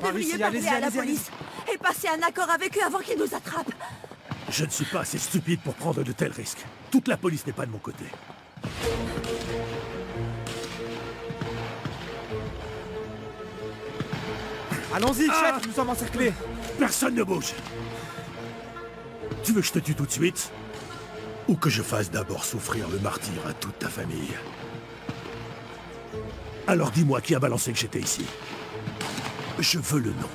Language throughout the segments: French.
devriez parler à la police et passer un accord avec eux avant qu'ils nous attrapent. Je ne suis pas assez stupide pour prendre de tels risques. Toute la police n'est pas de mon côté. Allons-y, chef, nous sommes encerclés. Personne ne bouge. Tu veux que je te tue tout de suite? Ou que je fasse d'abord souffrir le martyr à toute ta famille? Alors dis-moi qui a balancé que j'étais ici. Je veux le nom.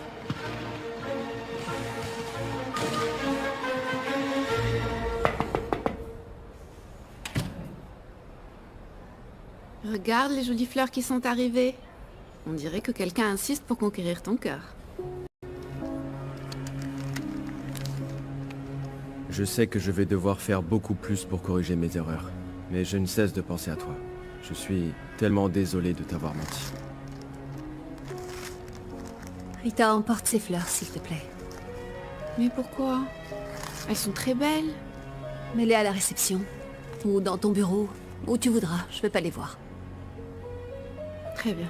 Regarde les jolies fleurs qui sont arrivées. On dirait que quelqu'un insiste pour conquérir ton cœur. Je sais que je vais devoir faire beaucoup plus pour corriger mes erreurs, mais je ne cesse de penser à toi. Je suis tellement désolé de t'avoir menti. Rita, emporte ces fleurs, s'il te plaît. Mais pourquoi? Elles sont très belles. Mets-les à la réception. Ou dans ton bureau. Où tu voudras, je vais pas les voir. Très bien.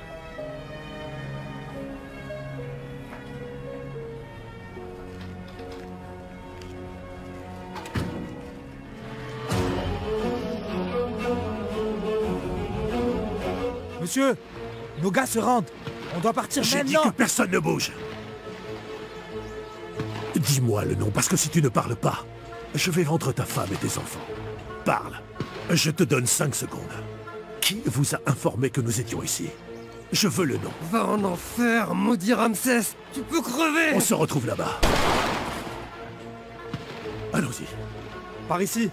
Monsieur, nos gars se rendent. On doit partir J'ai dit maintenant. que personne ne bouge. Dis-moi le nom, parce que si tu ne parles pas, je vais vendre ta femme et tes enfants. Parle. Je te donne 5 secondes. Qui vous a informé que nous étions ici? Je veux le nom. Va en enfer, maudit Ramsès. Tu peux crever. On se retrouve là-bas. Allons-y. Par ici.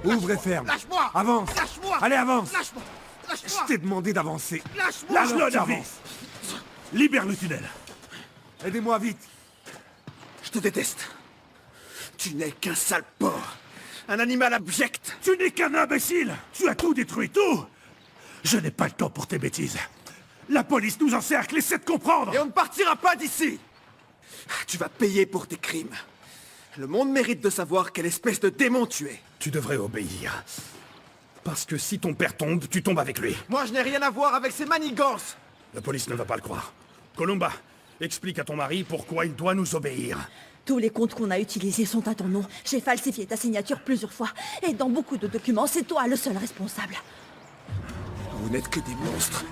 Ouvre et ferme. Lâche-moi. Avance. Lâche-moi. Allez, avance. Lâche-moi. Je Lâche-moi. t'ai demandé d'avancer. Lâche-moi. Lâche-le, Alors, tu Narvis. avances. Libère le tunnel. Aidez-moi vite. Je te déteste. Tu n'es qu'un sale porc. Un animal abject. Tu n'es qu'un imbécile. Tu as tout détruit, tout. Je n'ai pas le temps pour tes bêtises. La police nous encercle, essaie de comprendre. Et on ne partira pas d'ici. Tu vas payer pour tes crimes. Le monde mérite de savoir quelle espèce de démon tu es. Tu devrais obéir. Parce que si ton père tombe, tu tombes avec lui. Moi, je n'ai rien à voir avec ces manigances. La police ne va pas le croire. Columba, explique à ton mari pourquoi il doit nous obéir. Tous les comptes qu'on a utilisés sont à ton nom. J'ai falsifié ta signature plusieurs fois. Et dans beaucoup de documents, c'est toi le seul responsable. Vous n'êtes que des monstres.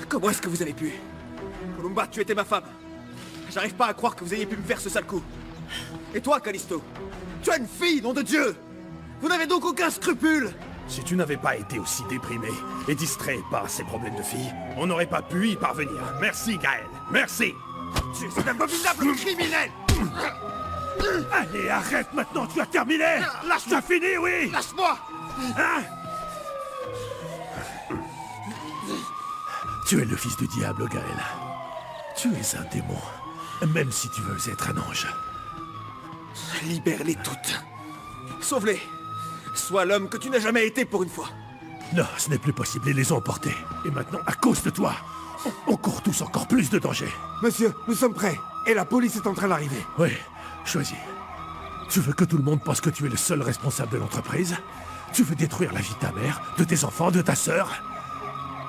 Comment est-ce que vous avez pu? Columba, tu étais ma femme. J'arrive pas à croire que vous ayez pu me faire ce sale coup. Et toi, Callisto? Tu as une fille, nom de Dieu! Vous n'avez donc aucun scrupule! Si tu n'avais pas été aussi déprimé et distrait par ces problèmes de fille, on n'aurait pas pu y parvenir. Merci, Gaël. Merci. Tu es cet abominable criminel! Allez, arrête maintenant, tu as terminé. Lâche-moi. Tu as fini, oui. Lâche-moi! Hein? Tu es le fils du diable, Gaël. Tu es un démon, même si tu veux être un ange. Libère-les toutes. Sauve-les. Sois l'homme que tu n'as jamais été pour une fois. Non, ce n'est plus possible, ils les ont emportés. Et maintenant, à cause de toi, on court tous encore plus de danger. Monsieur, nous sommes prêts. Et la police est en train d'arriver. Oui, choisis. Tu veux que tout le monde pense que tu es le seul responsable de l'entreprise? Tu veux détruire la vie de ta mère, de tes enfants, de ta sœur?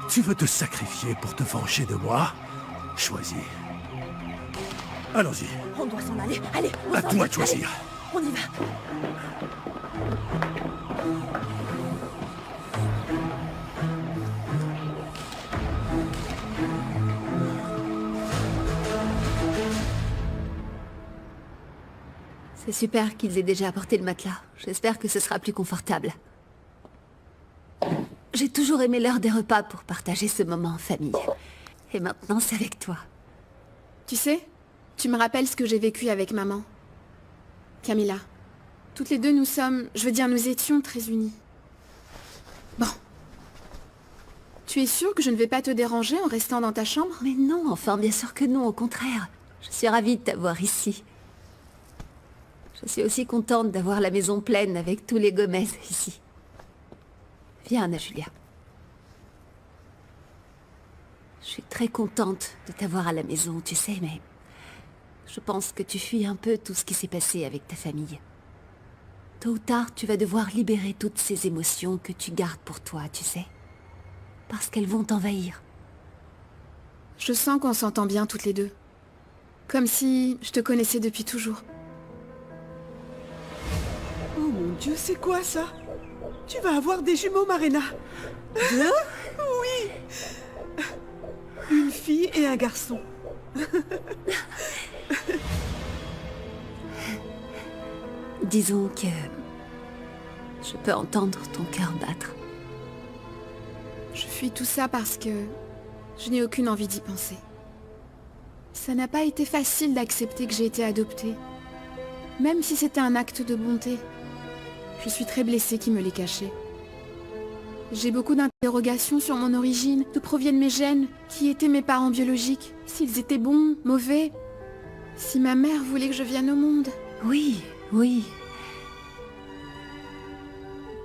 Tu veux te sacrifier pour te venger de moi? Choisis. Allons-y. On doit s'en aller. Allez, on À s'en toi va. de choisir. Allez, on y va. C'est super qu'ils aient déjà apporté le matelas. J'espère que ce sera plus confortable. J'ai toujours aimé l'heure des repas pour partager ce moment en famille. Et maintenant, c'est avec toi. Tu sais, tu me rappelles ce que j'ai vécu avec maman. Camilla. Toutes les deux, nous étions très unis. Bon. Tu es sûre que je ne vais pas te déranger en restant dans ta chambre? Mais non, enfin, bien sûr que non, au contraire. Je suis ravie de t'avoir ici. Je suis aussi contente d'avoir la maison pleine avec tous les Gomez ici. Viens, Anna Julia. Je suis très contente de t'avoir à la maison, tu sais, mais... je pense que tu fuis un peu tout ce qui s'est passé avec ta famille. Tôt ou tard, tu vas devoir libérer toutes ces émotions que tu gardes pour toi, tu sais. Parce qu'elles vont t'envahir. Je sens qu'on s'entend bien toutes les deux. Comme si je te connaissais depuis toujours. Oh mon Dieu, c'est quoi ça? Tu vas avoir des jumeaux, Marina. Deux? Oui. Une fille et un garçon. Disons que... je peux entendre ton cœur battre. Je fuis tout ça parce que je n'ai aucune envie d'y penser. Ça n'a pas été facile d'accepter que j'ai été adoptée. Même si c'était un acte de bonté. Je suis très blessée qui me l'ait caché. J'ai beaucoup d'interrogations sur mon origine, d'où proviennent mes gènes, qui étaient mes parents biologiques, s'ils étaient bons, mauvais, si ma mère voulait que je vienne au monde. Oui, oui.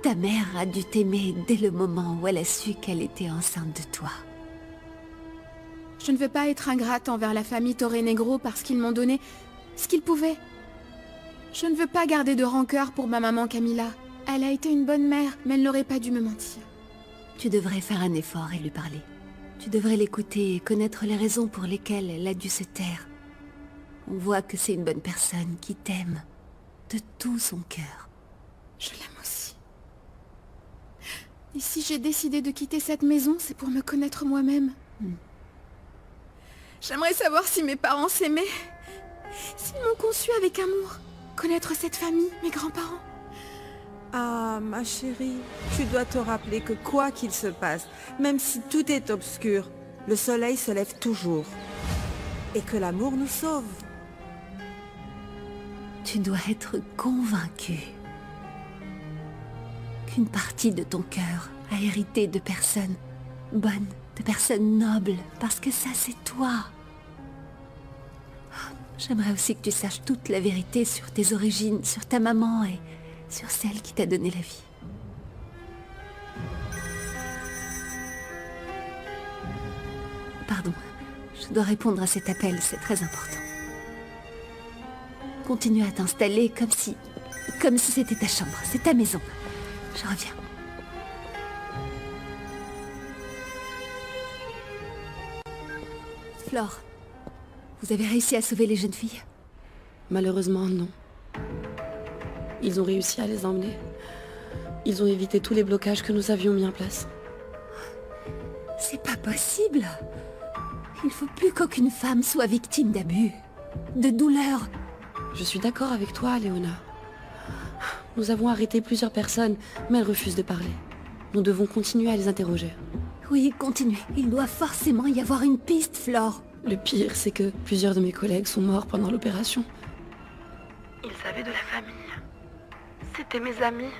Ta mère a dû t'aimer dès le moment où elle a su qu'elle était enceinte de toi. Je ne veux pas être ingrate envers la famille Torre Negro parce qu'ils m'ont donné ce qu'ils pouvaient. Je ne veux pas garder de rancœur pour ma maman Camilla. Elle a été une bonne mère, mais elle n'aurait pas dû me mentir. Tu devrais faire un effort et lui parler. Tu devrais l'écouter et connaître les raisons pour lesquelles elle a dû se taire. On voit que c'est une bonne personne qui t'aime de tout son cœur. Je l'aime aussi. Et si j'ai décidé de quitter cette maison, c'est pour me connaître moi-même. J'aimerais savoir si mes parents s'aimaient, s'ils m'ont conçu avec amour. Connaître cette famille, mes grands-parents. Ah, ma chérie, tu dois te rappeler que quoi qu'il se passe, même si tout est obscur, le soleil se lève toujours. Et que l'amour nous sauve. Tu dois être convaincu qu'une partie de ton cœur a hérité de personnes bonnes, de personnes nobles, parce que ça c'est toi. J'aimerais aussi que tu saches toute la vérité sur tes origines, sur ta maman et sur celle qui t'a donné la vie. Pardon, je dois répondre à cet appel, c'est très important. Continue à t'installer comme si c'était ta chambre, c'est ta maison. Je reviens. Flore, vous avez réussi à sauver les jeunes filles? Malheureusement, non. Ils ont réussi à les emmener. Ils ont évité tous les blocages que nous avions mis en place. C'est pas possible. Il faut plus qu'aucune femme soit victime d'abus, de douleur. Je suis d'accord avec toi, Léona. Nous avons arrêté plusieurs personnes, mais elles refusent de parler. Nous devons continuer à les interroger. Oui, continuez. Il doit forcément y avoir une piste, Flore. Le pire, c'est que plusieurs de mes collègues sont morts pendant l'opération. Ils avaient de la famille. C'était mes amis.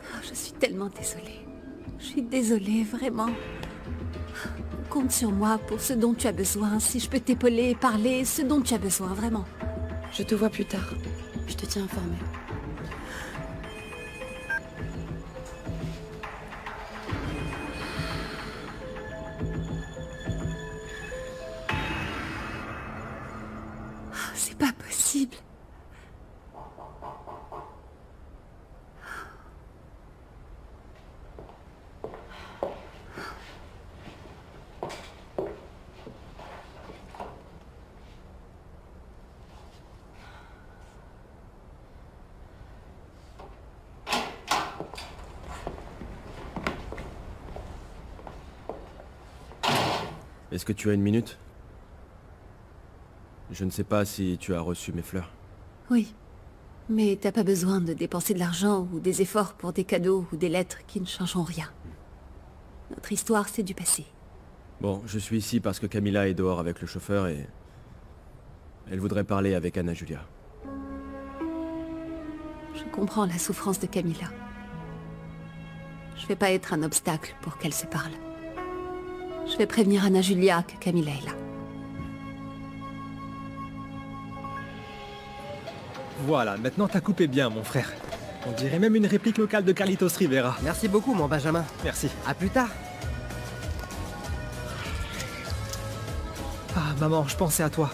Oh, je suis tellement désolée. Je suis désolée, vraiment. Compte sur moi pour ce dont tu as besoin. Si je peux t'épauler, parler, ce dont tu as besoin, vraiment. Je te vois plus tard. Je te tiens informé. C'est pas possible. Est-ce que tu as une minute? Je ne sais pas si tu as reçu mes fleurs. Oui. Mais t'as pas besoin de dépenser de l'argent ou des efforts pour des cadeaux ou des lettres qui ne changeront rien. Notre histoire, c'est du passé. Bon, je suis ici parce que Camilla est dehors avec le chauffeur et... elle voudrait parler avec Anna Julia. Je comprends la souffrance de Camilla. Je vais pas être un obstacle pour qu'elle se parle. Je vais prévenir Anna Julia que Camilla est là. Voilà, maintenant t'as coupé bien, mon frère. On dirait même une réplique locale de Carlitos Rivera. Merci beaucoup, mon Benjamin. Merci. À plus tard. Ah, maman, je pensais à toi.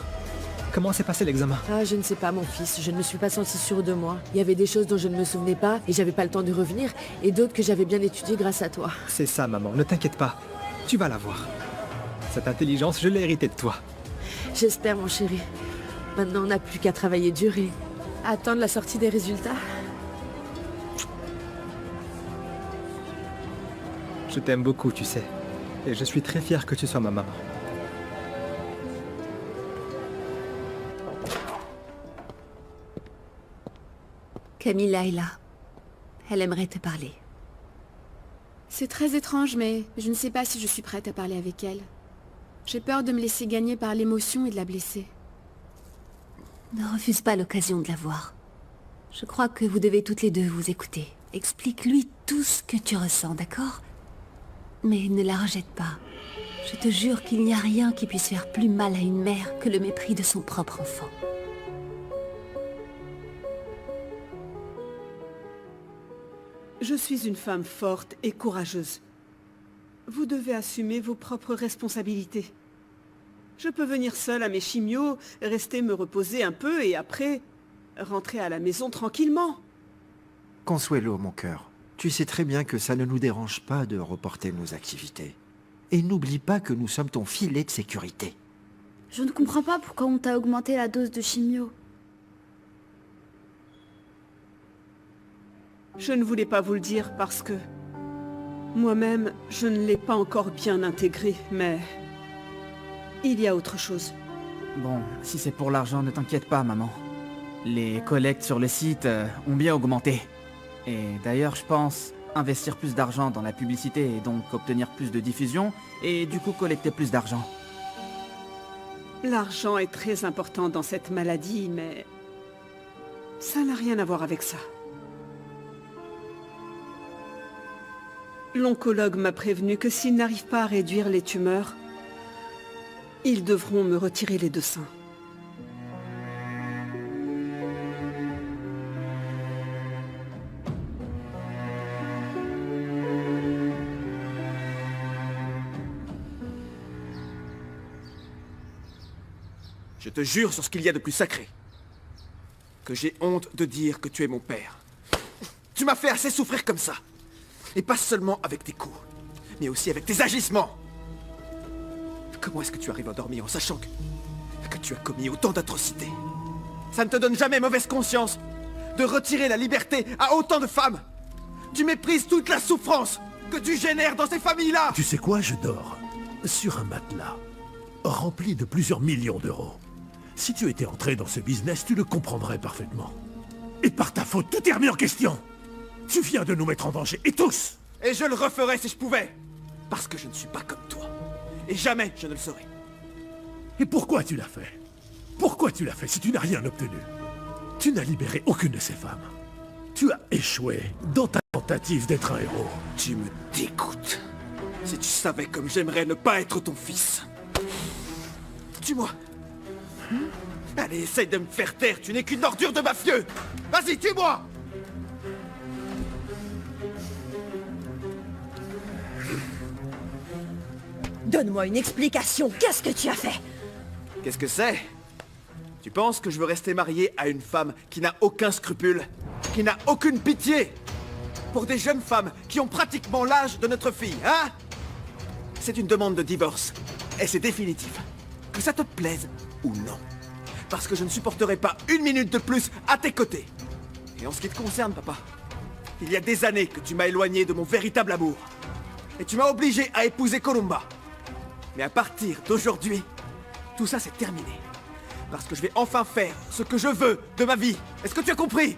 comment s'est passé l'examen? Ah, je ne sais pas, mon fils. Je ne me suis pas sentie sûre de moi. Il y avait des choses dont je ne me souvenais pas et j'avais pas le temps de revenir, et d'autres que j'avais bien étudiées grâce à toi. C'est ça, maman, ne t'inquiète pas. Tu vas l'avoir. Cette intelligence, je l'ai héritée de toi. J'espère, mon chéri. Maintenant, on n'a plus qu'à travailler dur et attendre la sortie des résultats. Je t'aime beaucoup, tu sais. Et je suis très fier que tu sois ma maman. Camilla est là. Elle aimerait te parler. C'est très étrange, mais je ne sais pas si je suis prête à parler avec elle. J'ai peur de me laisser gagner par l'émotion et de la blesser. Ne refuse pas l'occasion de la voir. Je crois que vous devez toutes les deux vous écouter. Explique-lui tout ce que tu ressens, d'accord? Mais ne la rejette pas. Je te jure qu'il n'y a rien qui puisse faire plus mal à une mère que le mépris de son propre enfant. Je suis une femme forte et courageuse. Vous devez assumer vos propres responsabilités. Je peux venir seule à mes chimios, rester me reposer un peu et après, rentrer à la maison tranquillement. Consuelo, mon cœur, tu sais très bien que ça ne nous dérange pas de reporter nos activités. Et n'oublie pas que nous sommes ton filet de sécurité. Je ne comprends pas pourquoi on t'a augmenté la dose de chimio. Je ne voulais pas vous le dire parce que... moi-même, je ne l'ai pas encore bien intégré, mais... il y a autre chose. Bon, si c'est pour l'argent, ne t'inquiète pas, maman. Les collectes sur le site ont bien augmenté. Et d'ailleurs, je pense investir plus d'argent dans la publicité et donc obtenir plus de diffusion et du coup collecter plus d'argent. L'argent est très important dans cette maladie, mais... ça n'a rien à voir avec ça. L'oncologue m'a prévenu que s'ils n'arrivent pas à réduire les tumeurs, ils devront me retirer les 2 seins. Je te jure sur ce qu'il y a de plus sacré, que j'ai honte de dire que tu es mon père. Tu m'as fait assez souffrir comme ça. Et pas seulement avec tes coups, mais aussi avec tes agissements. Comment est-ce que tu arrives à dormir en sachant que tu as commis autant d'atrocités? Ça ne te donne jamais mauvaise conscience de retirer la liberté à autant de femmes? Tu méprises toute la souffrance que tu génères dans ces familles-là! Tu sais quoi, je dors sur un matelas rempli de plusieurs millions d'euros. Si tu étais entré dans ce business, tu le comprendrais parfaitement. Et par ta faute, tout est remis en question. Tu viens de nous mettre en danger, et tous! Et je le referais si je pouvais. Parce que je ne suis pas comme toi. Et jamais je ne le serai. Et pourquoi tu l'as fait? Pourquoi tu l'as fait si tu n'as rien obtenu? Tu n'as libéré aucune de ces femmes. Tu as échoué dans ta tentative d'être un héros. Tu me dégoûtes. Si tu savais comme j'aimerais ne pas être ton fils. Tue-moi. Allez, essaye de me faire taire, tu n'es qu'une ordure de mafieux. Vas-y, tue-moi! Donne-moi une explication. Qu'est-ce que tu as fait? Qu'est-ce que c'est? Tu penses que je veux rester marié à une femme qui n'a aucun scrupule, qui n'a aucune pitié pour des jeunes femmes qui ont pratiquement l'âge de notre fille, hein? C'est une demande de divorce. Et c'est définitif. Que ça te plaise ou non. Parce que je ne supporterai pas une minute de plus à tes côtés. Et en ce qui te concerne, papa, il y a des années que tu m'as éloigné de mon véritable amour. Et tu m'as obligé à épouser Columba. Mais à partir d'aujourd'hui, tout ça c'est terminé. Parce que je vais enfin faire ce que je veux de ma vie. Est-ce que tu as compris?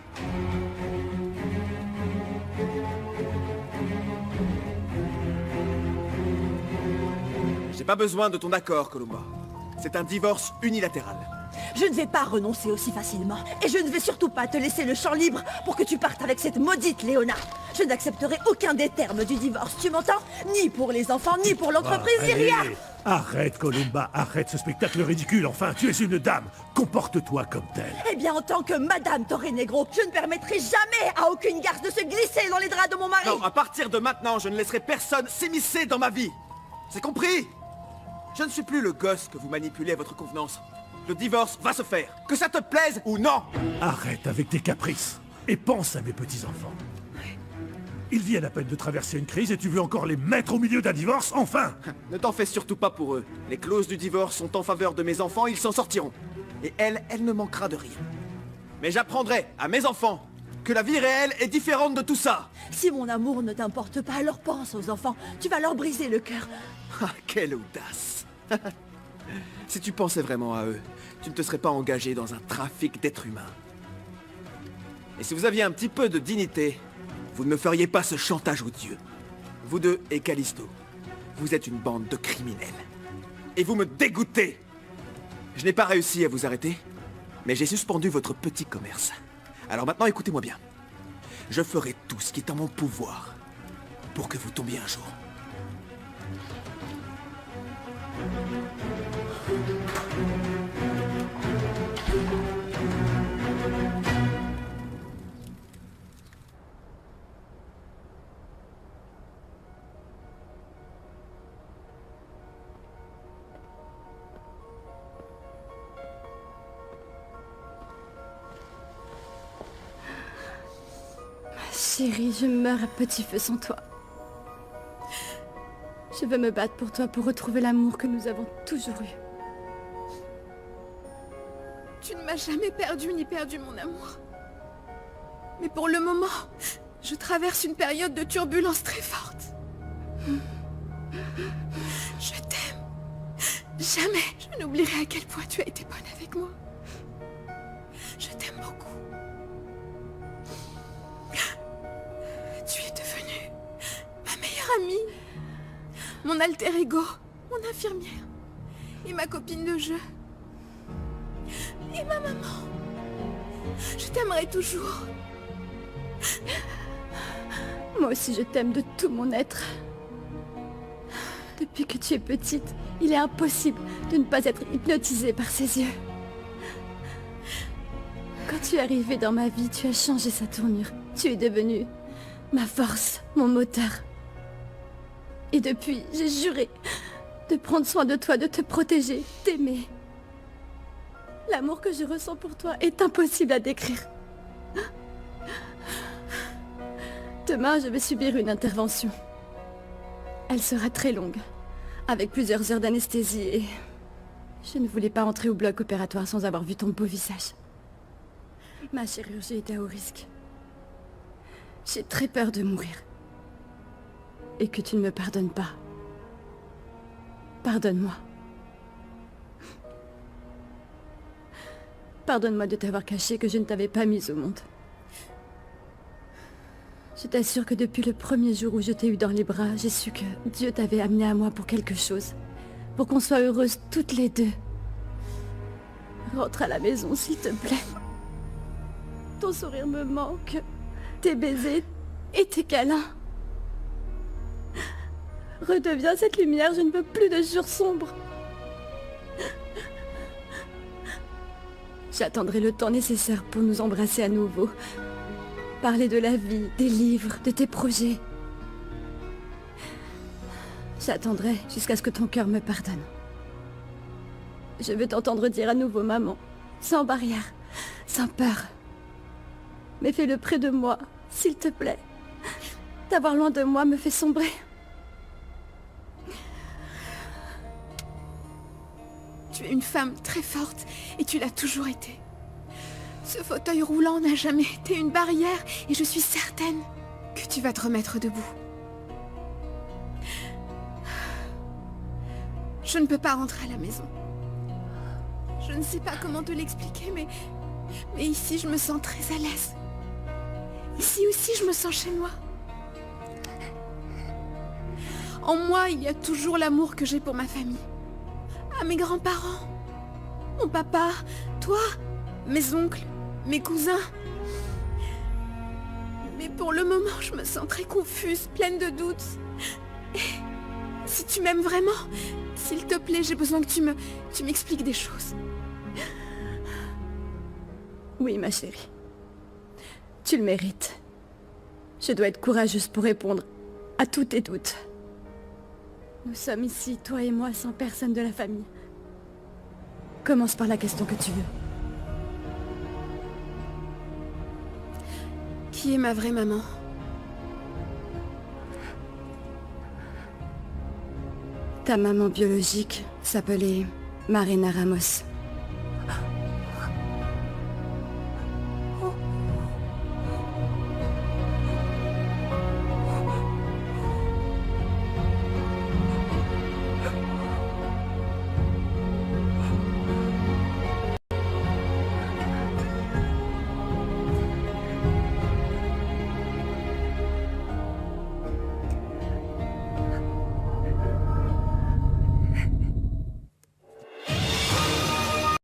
J'ai pas besoin de ton accord, Columba. C'est un divorce unilatéral. Je ne vais pas renoncer aussi facilement. Et je ne vais surtout pas te laisser le champ libre pour que tu partes avec cette maudite Léona. Je n'accepterai aucun des termes du divorce, tu m'entends? Ni pour les enfants, ni pour l'entreprise, ni rien. Arrête, Columba, arrête ce spectacle ridicule, enfin, tu es une dame. Comporte-toi comme telle. Eh bien, en tant que Madame Torrenegro, je ne permettrai jamais à aucune garce de se glisser dans les draps de mon mari. Non, à partir de maintenant, je ne laisserai personne s'immiscer dans ma vie. C'est compris? Je ne suis plus le gosse que vous manipulez à votre convenance. Le divorce va se faire, que ça te plaise ou non. Arrête avec tes caprices et pense à mes petits-enfants. Ils viennent à peine de traverser une crise et tu veux encore les mettre au milieu d'un divorce, enfin? Ne t'en fais surtout pas pour eux. Les clauses du divorce sont en faveur de mes enfants, ils s'en sortiront. Et elle ne manquera de rien. Mais j'apprendrai à mes enfants que la vie réelle est différente de tout ça. Si mon amour ne t'importe pas, alors pense aux enfants. Tu vas leur briser le cœur. Ah, quelle audace. Si tu pensais vraiment à eux, tu ne te serais pas engagé dans un trafic d'êtres humains. Et si vous aviez un petit peu de dignité, vous ne me feriez pas ce chantage odieux. Vous deux et Callisto, vous êtes une bande de criminels. Et vous me dégoûtez. Je n'ai pas réussi à vous arrêter, mais j'ai suspendu votre petit commerce. Alors maintenant, écoutez-moi bien. Je ferai tout ce qui est en mon pouvoir pour que vous tombiez un jour. Chérie, je meurs à petit feu sans toi. Je veux me battre pour toi, pour retrouver l'amour que nous avons toujours eu. Tu ne m'as jamais perdu ni perdu mon amour. Mais pour le moment, je traverse une période de turbulence très forte. Je t'aime. Jamais je n'oublierai à quel point tu as été bonne avec moi. Je t'aime beaucoup. Tu es devenue ma meilleure amie, mon alter ego, mon infirmière, et ma copine de jeu, et ma maman. Je t'aimerai toujours. Moi aussi je t'aime de tout mon être. Depuis que tu es petite, il est impossible de ne pas être hypnotisée par ses yeux. Quand tu es arrivée dans ma vie, tu as changé sa tournure. Tu es devenue ma force, mon moteur. Et depuis, j'ai juré de prendre soin de toi, de te protéger, t'aimer. L'amour que je ressens pour toi est impossible à décrire. Demain, je vais subir une intervention. Elle sera très longue, avec plusieurs heures d'anesthésie et... Je ne voulais pas entrer au bloc opératoire sans avoir vu ton beau visage. Ma chirurgie était à haut risque. J'ai très peur de mourir. Et que tu ne me pardonnes pas. Pardonne-moi. Pardonne-moi de t'avoir caché que je ne t'avais pas mise au monde. Je t'assure que depuis le premier jour où je t'ai eu dans les bras, j'ai su que Dieu t'avait amené à moi pour quelque chose. Pour qu'on soit heureuses toutes les deux. Rentre à la maison, s'il te plaît. Ton sourire me manque. Tes baisers et tes câlins. Redeviens cette lumière, je ne veux plus de jours sombres. J'attendrai le temps nécessaire pour nous embrasser à nouveau. Parler de la vie, des livres, de tes projets. J'attendrai jusqu'à ce que ton cœur me pardonne. Je veux t'entendre dire à nouveau maman, sans barrière, sans peur. Mais fais-le près de moi, s'il te plaît. T'avoir loin de moi me fait sombrer. Tu es une femme très forte et tu l'as toujours été. Ce fauteuil roulant n'a jamais été une barrière et je suis certaine que tu vas te remettre debout. Je ne peux pas rentrer à la maison. Je ne sais pas comment te l'expliquer, mais ici je me sens très à l'aise. Ici aussi je me sens chez moi. En moi, il y a toujours l'amour que j'ai pour ma famille. À mes grands-parents, mon papa, toi, mes oncles, mes cousins. Mais pour le moment, je me sens très confuse, pleine de doutes. Et si tu m'aimes vraiment, s'il te plaît, j'ai besoin que tu m'expliques des choses. Oui, ma chérie. Tu le mérites. Je dois être courageuse pour répondre à tous tes doutes. Nous sommes ici, toi et moi, sans personne de la famille. Commence par la question que tu veux. Qui est ma vraie maman? Ta maman biologique s'appelait Marina Ramos.